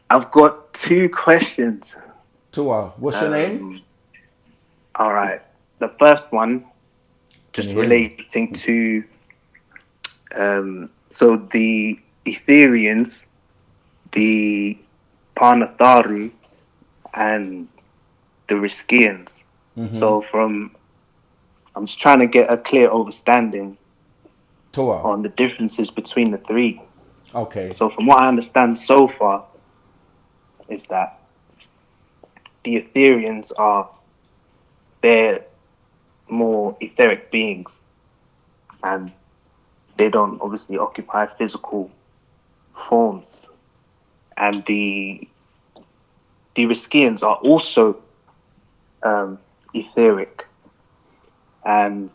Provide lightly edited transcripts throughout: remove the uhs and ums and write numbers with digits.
I've got two questions. Tua, what's your name? Um, all right. The first one, Can just you hear me? relating to so the Etherians, the panatharu, and the Riskians. So I'm just trying to get a clear understanding Tua. on the differences between the three. Okay. So from what I understand so far is that the Etherians are they're more etheric beings and they don't obviously occupy physical forms. And the Riskians are also etheric. And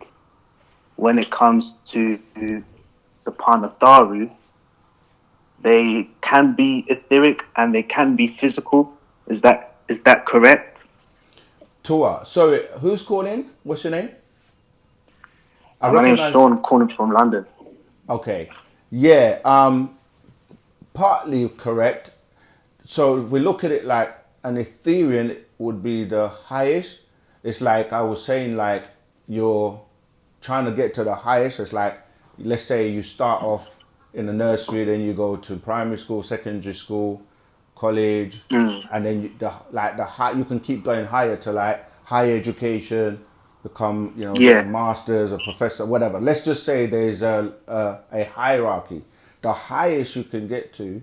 when it comes to the Panatharu, they can be etheric and they can be physical. Is that correct? Tua. Sorry, who's calling? What's your name? I My name's recognize. Sean, calling from London. Okay. Yeah. Partly correct. So if we look at it like an Ethereum would be the highest. It's like I was saying, like you're trying to get to the highest. It's like, let's say you start off in the nursery, then you go to primary school, secondary school, college, Mm, and then the high, you can keep going higher to like higher education, become, get a yeah. master's, a professor, whatever. Let's just say there's a hierarchy. The highest you can get to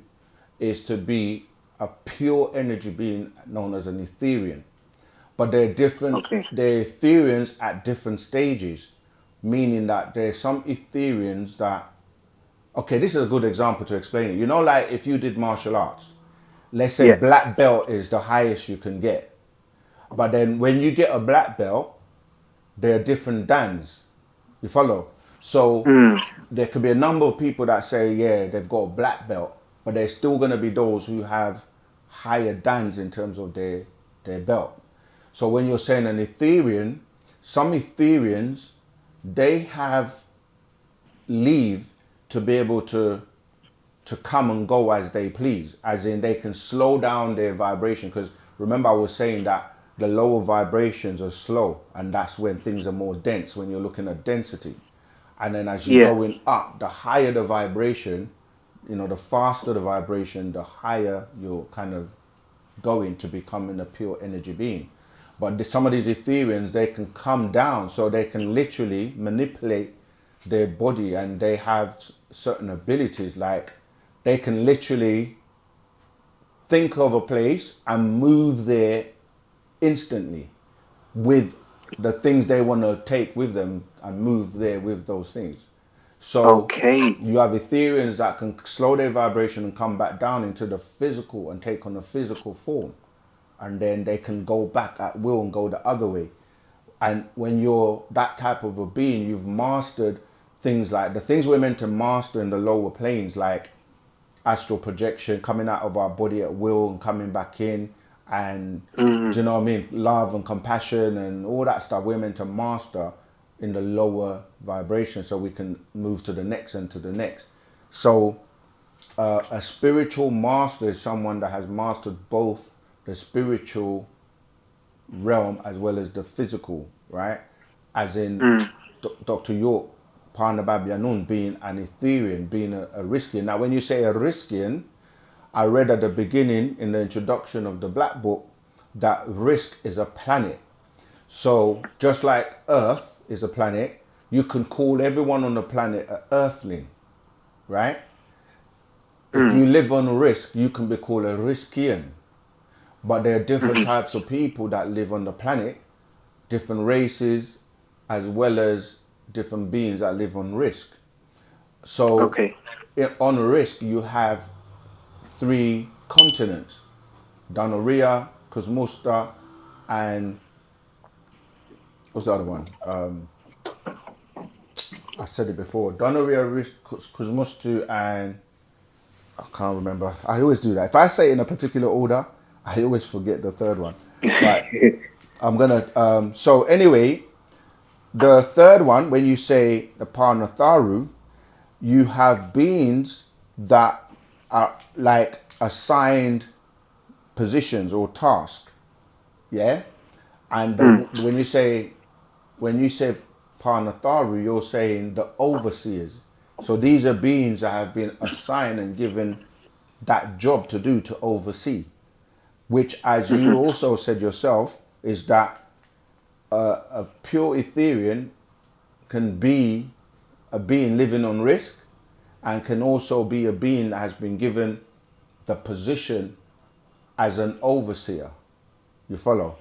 is to be a pure energy being known as an Etherian. But Okay. they're Etherians at different stages, meaning that there's some Etherians that, okay, this is a good example to explain it. Like if you did martial arts, let's say Yeah. black belt is the highest you can get. But then when you get a black belt, there are different dans. You follow? So Mm, there could be a number of people that say, yeah, they've got a black belt, but there's still going to be those who have higher dans in terms of their belt. So when you're saying an Ethereum, some Ethereans, they have leave to be able to come and go as they please, as in they can slow down their vibration. Because remember, I was saying that the lower vibrations are slow, and that's when things are more dense when you're looking at density. And then as you're yeah. going up, the higher the vibration, the faster the vibration, the higher you're kind of going to becoming a pure energy being. But some of these Ethereans, they can come down, so they can literally manipulate their body, and they have certain abilities, like they can literally think of a place and move there instantly with the things they want to take with them and move there with those things. So Okay. you have Ethereans that can slow their vibration and come back down into the physical and take on a physical form. And then they can go back at will and go the other way. And when you're that type of a being, you've mastered things like the things we're meant to master in the lower planes, like astral projection, coming out of our body at will and coming back in, and do Mm, you know what I mean? Love and compassion and all that stuff we're meant to master in the lower vibration, so we can move to the next and to the next. So a spiritual master is someone that has mastered both the spiritual realm as well as the physical, right? As in mm, Dr. York, Parnababianun being an Etherian, being a Riskian. Now, when you say a Riskian, I read at the beginning in the introduction of the Black Book that Risk is a planet. So just like Earth is a planet, you can call everyone on the planet an Earthling, right? If mm, you live on Risk, you can be called a Riskian. But there are different mm. types of people that live on the planet, different races, as well as different beings that live on Risk. So Okay. on Risk, you have three continents: Danoria, Cosmusta, and what's the other one? I said it before. Danoria, Cosmustu, and I can't remember. I always do that. If I say it in a particular order, I always forget the third one. But I'm gonna. So anyway, the third one, when you say the panatharu, you have beings that are like assigned. positions or tasks. Yeah, and when you say panatharu, you're saying the overseers. So these are beings that have been assigned and given that job to do, to oversee, which, as you also said yourself, is that a pure Etherian can be a being living on risk, and can also be a being that has been given the position as an overseer. You follow?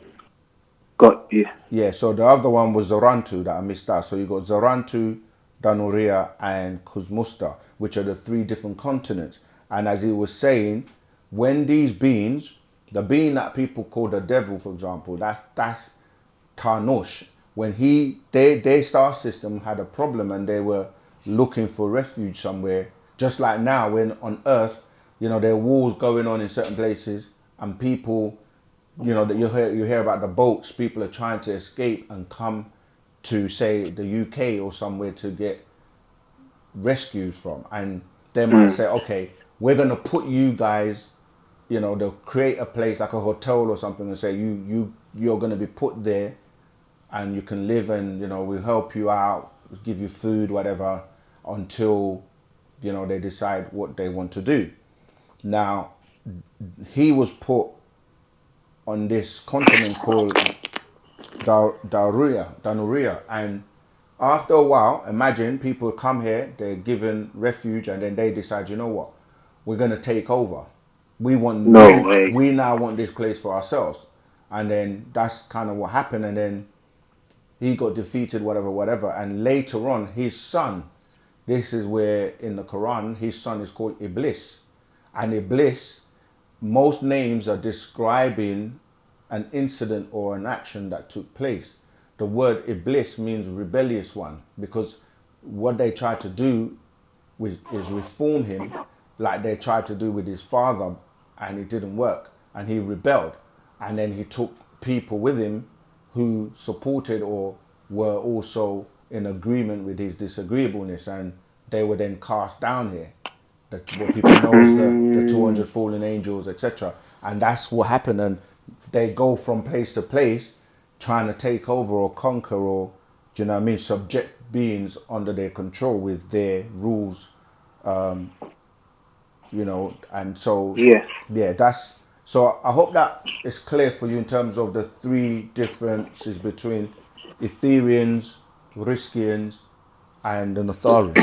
Got you. Yeah, so the other one was Zorantu that I missed out. So you got Zorantu, Danuria, and Kuzmusta, which are the three different continents. And as he was saying, when these beings, the being that people call the devil, for example, that's Tarnos. When their star system had a problem and they were looking for refuge somewhere, just like now when on Earth, there are wars going on in certain places and people, that you hear about the boats, people are trying to escape and come to, say, the UK or somewhere to get rescues from, and they might say, okay, we're going to put you guys, they'll create a place like a hotel or something and say you're going to be put there and you can live, and we'll help you out, give you food, whatever, until they decide what they want to do. Now, he was put on this continent called Danuria, and after a while, imagine people come here, they're given refuge, and then they decide, you know what, we're going to take over. No way. We now want this place for ourselves, and then that's kind of what happened. And then he got defeated, whatever. And later on, his son, this is where in the Quran, his son is called Eblis, and Eblis, most names are describing an incident or an action that took place. The word Eblis means rebellious one, because what they tried to do is reform him like they tried to do with his father, and it didn't work, and he rebelled. And then he took people with him who supported or were also in agreement with his disagreeableness, and they were then cast down here. What people know as the 200 fallen angels, etc. And that's what happened. And they go from place to place trying to take over or conquer, or, do you know what I mean, subject beings under their control with their rules, and so, yeah, that's, so I hope that is clear for you in terms of the three differences between Etherians, Riskians, and the Nadjaru.